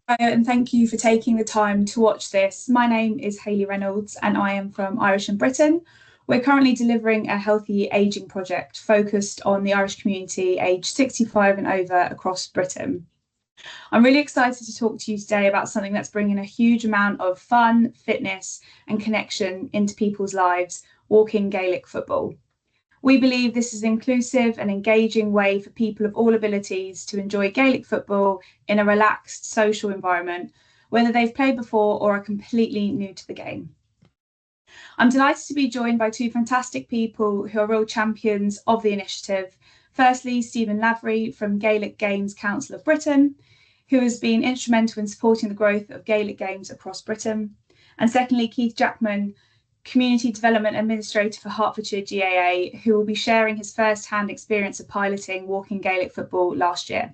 And thank you for taking the time to watch this. My name is Hayley Reynolds and I am from Irish in Britain. We're currently delivering a healthy ageing project focused on the Irish community aged 65 and over across Britain. I'm really excited to talk to you today about something that's bringing a huge amount of fun, fitness, and connection into people's lives, walking Gaelic football. We believe this is an inclusive and engaging way for people of all abilities to enjoy Gaelic football in a relaxed social environment, whether they've played before or are completely new to the game. I'm delighted to be joined by two fantastic people who are real champions of the initiative. Firstly, Stephen Lavery from Gaelic Games Council of Britain, who has been instrumental in supporting the growth of Gaelic games across Britain. And secondly, Keith Jackman, Community Development Administrator for Hertfordshire GAA, who will be sharing his first-hand experience of piloting walking Gaelic football last year.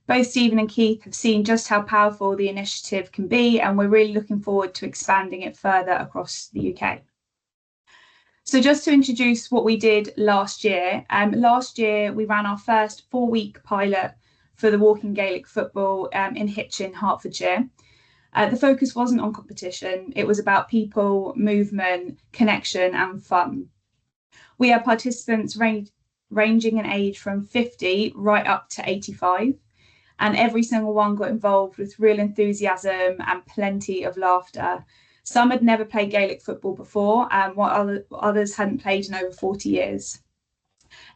Both Stephen and Keith have seen just how powerful the initiative can be, and we're really looking forward to expanding it further across the UK. So just to introduce what we did last year we ran our first 4-week pilot for the walking Gaelic football in Hitchin, Hertfordshire. The focus wasn't on competition, it was about people, movement, connection and fun. We had participants ranging in age from 50 right up to 85, and every single one got involved with real enthusiasm and plenty of laughter. Some had never played Gaelic football before, while others hadn't played in over 40 years.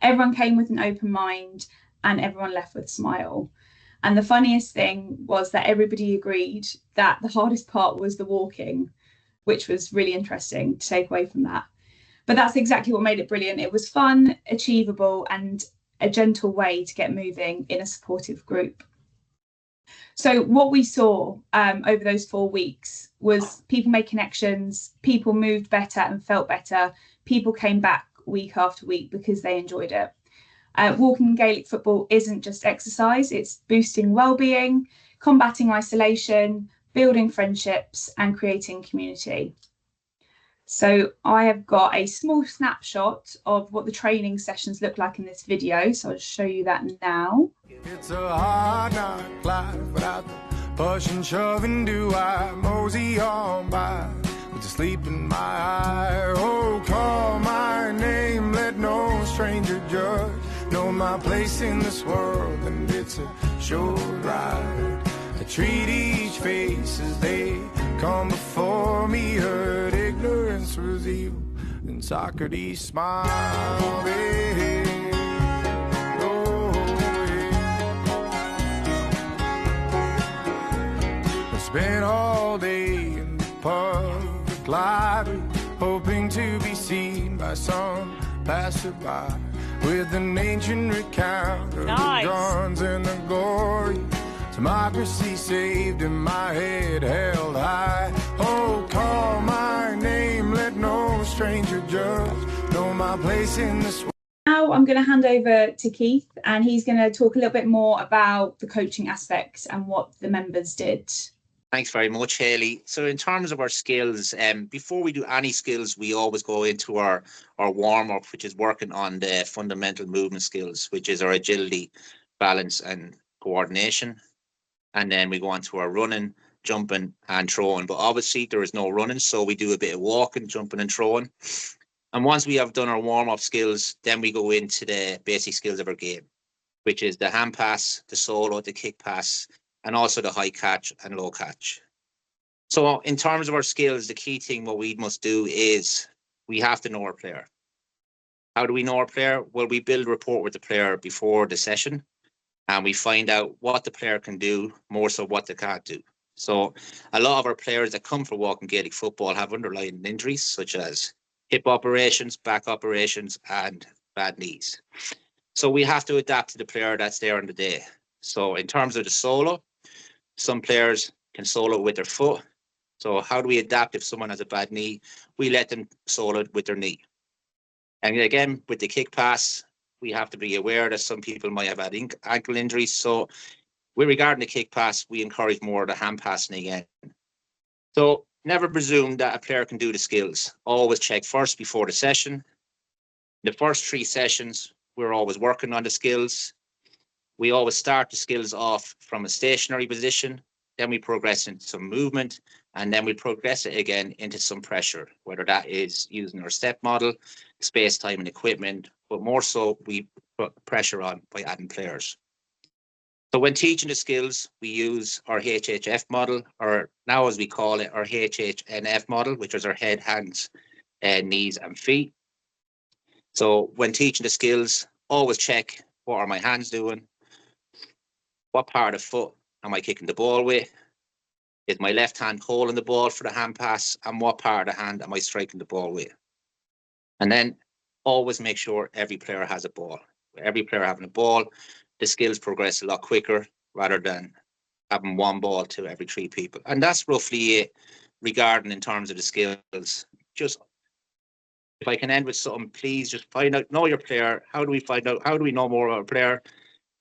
Everyone came with an open mind and everyone left with a smile. And the funniest thing was that everybody agreed that the hardest part was the walking, which was really interesting to take away from that. But that's exactly what made it brilliant. It was fun, achievable, and a gentle way to get moving in a supportive group. So what we saw over those 4 weeks was people made connections, people moved better and felt better, people came back week after week because they enjoyed it. Walking Gaelic football isn't just exercise, it's boosting well-being, combating isolation, building friendships and creating community. So I have got a small snapshot of what the training sessions look like in this video, so I'll just show you that now. It's a hard knock life without the push and shoving, do I mosey on by with the sleep in my eye. Oh, call my name, let no stranger judge. Know my place in this world, and it's a short ride. I treat each face as they come before me. Heard ignorance was evil, and Socrates smiled. Hey, oh, yeah. I spent all day in the public library, hoping to be seen by some passerby, with an ancient recount of the guns and the glory. Democracy saved in my head held high. Oh, call my name, let no stranger judge. Know my place in this world. Now I'm going to hand over to Keith, and he's going to talk a little bit more about the coaching aspects and what the members did. Thanks very much, Hayley. So in terms of our skills, before we do any skills, we always go into our warm-up, which is working on the fundamental movement skills, which is our agility, balance and coordination. And then we go on to our running, jumping and throwing. But obviously there is no running, so we do a bit of walking, jumping and throwing. And once we have done our warm-up skills, then we go into the basic skills of our game, which is the hand pass, the solo, the kick pass, and also the high catch and low catch. So in terms of our skills, the key thing what we must do is we have to know our player. How do we know our player? Well, we build rapport with the player before the session, and we find out what the player can do, more so what they can't do. So a lot of our players that come for walking Gaelic football have underlying injuries, such as hip operations, back operations, and bad knees. So we have to adapt to the player that's there on the day. So in terms of the solo, some players can solo with their foot. So how do we adapt if someone has a bad knee? We let them solo with their knee. And again, with the kick pass, we have to be aware that some people might have had ankle injuries. So with regarding the kick pass, we encourage more the hand passing again. So never presume that a player can do the skills. Always check first before the session. The first 3 sessions, we're always working on the skills. We always start the skills off from a stationary position. then we progress into some movement, and then we progress it again into some pressure, whether that is using our step model, space, time, and equipment, but more so we put pressure on by adding players. So when teaching the skills, we use our HHF model, or now as we call it, our HHNF model, which is our head, hands, knees, and feet. So when teaching the skills, always check, what are my hands doing? What part of the foot am I kicking the ball with? Is my left hand holding the ball for the hand pass? And what part of the hand am I striking the ball with? And then always make sure every player has a ball. Every player having a ball, the skills progress a lot quicker rather than having one ball to every 3 people. And that's roughly it regarding in terms of the skills. Just if I can end with something, please just find out, know your player. How do we find out? How do we know more about a player?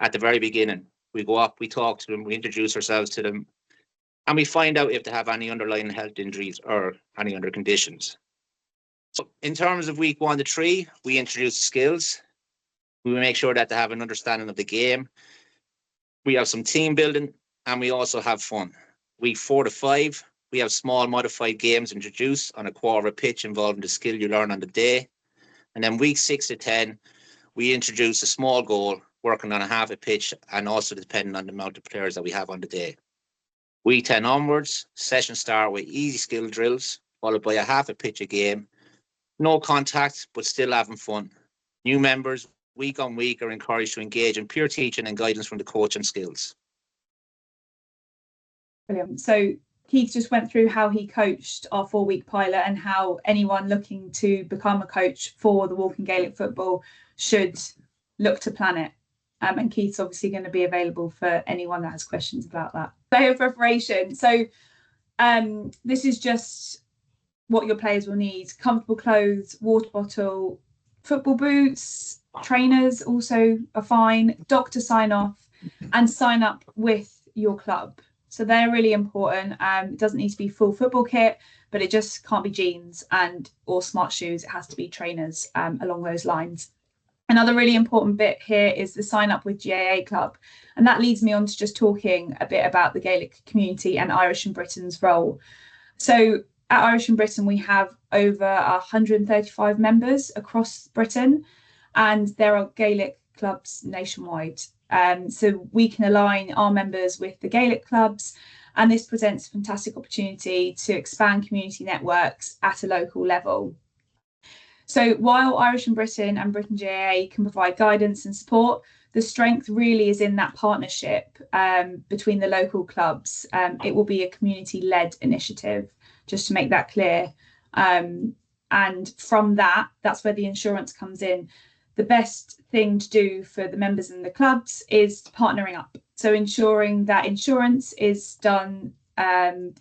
At the very beginning, we go up, we talk to them, we introduce ourselves to them, and we find out if they have any underlying health injuries or any other conditions. So in terms of week 1 to 3, we introduce the skills. We make sure that they have an understanding of the game. We have some team building, and we also have fun. Week 4 to 5, we have small modified games introduced on a quarter of a pitch involving the skill you learn on the day. And then week 6 to 10, we introduce a small goal, working on a half a pitch, and also depending on the amount of players that we have on the day. Week 10 onwards, sessions start with easy skill drills, followed by a half a pitch a game. No contact, but still having fun. New members, week on week, are encouraged to engage in peer teaching and guidance from the coach and skills. Brilliant. So Keith just went through how he coached our 4-week pilot and how anyone looking to become a coach for the Walking Gaelic football should look to plan it. And Keith's obviously going to be available for anyone that has questions about that. Day of preparation. So this is just what your players will need: comfortable clothes, water bottle, football boots, trainers also are fine, doctor sign off, and sign up with your club. So they're really important. It doesn't need to be full football kit, but it just can't be jeans or smart shoes. It has to be trainers along those lines. Another really important bit here is the sign up with GAA Club. And that leads me on to just talking a bit about the Gaelic community and Irish in Britain's role. So at Irish in Britain, we have over 135 members across Britain, and there are Gaelic clubs nationwide. So we can align our members with the Gaelic clubs, and this presents a fantastic opportunity to expand community networks at a local level. So while Irish in Britain and Britain GAA can provide guidance and support, the strength really is in that partnership between the local clubs. It will be a community-led initiative, just to make that clear. And from that's where the insurance comes in. The best thing to do for the members in the clubs is partnering up. So ensuring that insurance is done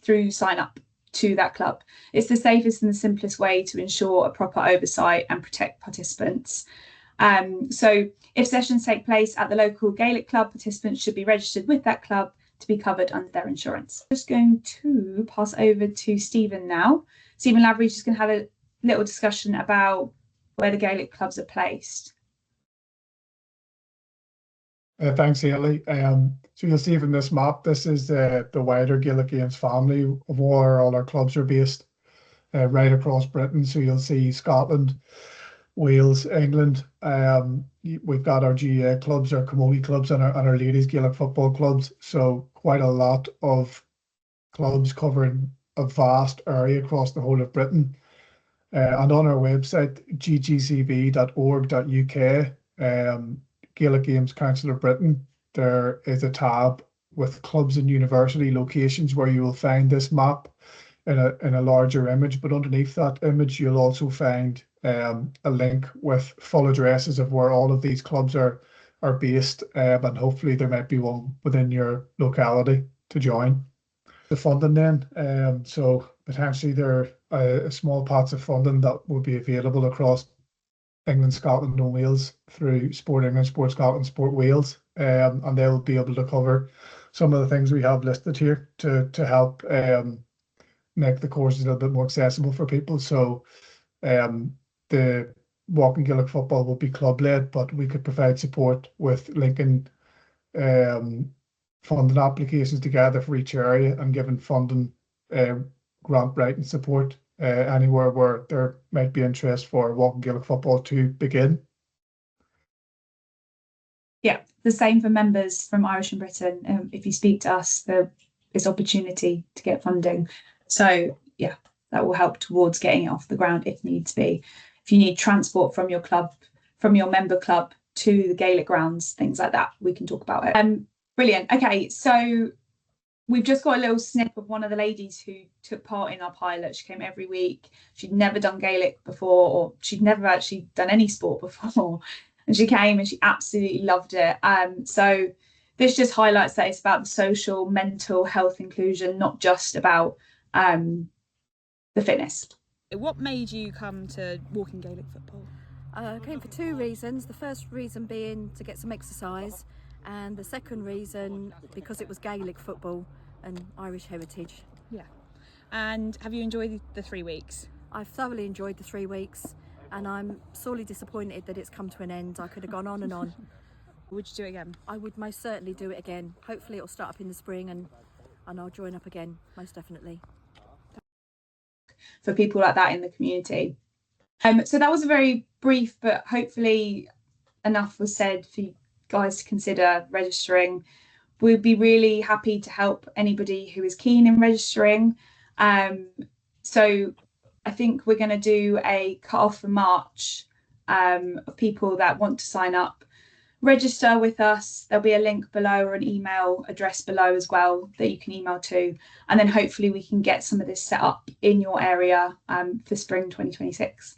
through sign up to that club. It's the safest and the simplest way to ensure a proper oversight and protect participants. So if sessions take place at the local Gaelic club, participants should be registered with that club to be covered under their insurance. I'm just going to pass over to Stephen now. Stephen Lavery is just going to have a little discussion about where the Gaelic clubs are placed. Thanks, Hayley. So you'll see from this map, this is the wider Gaelic Games family of where all our clubs are based, right across Britain. So you'll see Scotland, Wales, England. We've got our GAA clubs, our Camogie clubs, and our ladies Gaelic football clubs. So quite a lot of clubs covering a vast area across the whole of Britain. And on our website, ggcb.org.uk, Gaelic Games Council of Britain, there is a tab with clubs and university locations where you will find this map in a larger image. But underneath that image, you'll also find a link with full addresses of where all of these clubs are based, and hopefully there might be one within your locality to join. The funding then, so potentially there are small pots of funding that will be available across England, Scotland and Wales through Sport England, Sport Scotland, Sport Wales, and they'll be able to cover some of the things we have listed here to help make the courses a little bit more accessible for people. So the Walking Gaelic football will be club led, but we could provide support with linking funding applications together for each area and giving funding, grant writing support anywhere where there might be interest for Walking Gaelic football to begin. Yeah, the same for members from Irish and Britain. If you speak to us, there is opportunity to get funding. So yeah, that will help towards getting it off the ground if needs be. If you need transport from your club, from your member club to the Gaelic grounds, things like that, we can talk about it. Brilliant. Okay, so we've just got a little snip of one of the ladies who took part in our pilot. She came every week. She'd never done Gaelic before, or she'd never actually done any sport before. And she came and she absolutely loved it. So this just highlights that it's about the social, mental health inclusion, not just about the fitness. What made you come to Walking Gaelic football? I came for two reasons. The first reason being to get some exercise, and the second reason because it was Gaelic football and Irish heritage. Yeah. And have you enjoyed the 3 weeks? I've thoroughly enjoyed the 3 weeks, and I'm sorely disappointed that it's come to an end. I could have gone on and on. Would you do it again? I would most certainly do it again. Hopefully it'll start up in the spring and I'll join up again, most definitely. For people like that in the community. So that was a very brief, but hopefully enough was said for you guys to consider registering. We'd be really happy to help anybody who is keen in registering. So I think we're going to do a cut-off for March of people that want to sign up. Register with us. There'll be a link below or an email address below as well that you can email to. And then hopefully we can get some of this set up in your area for spring 2026.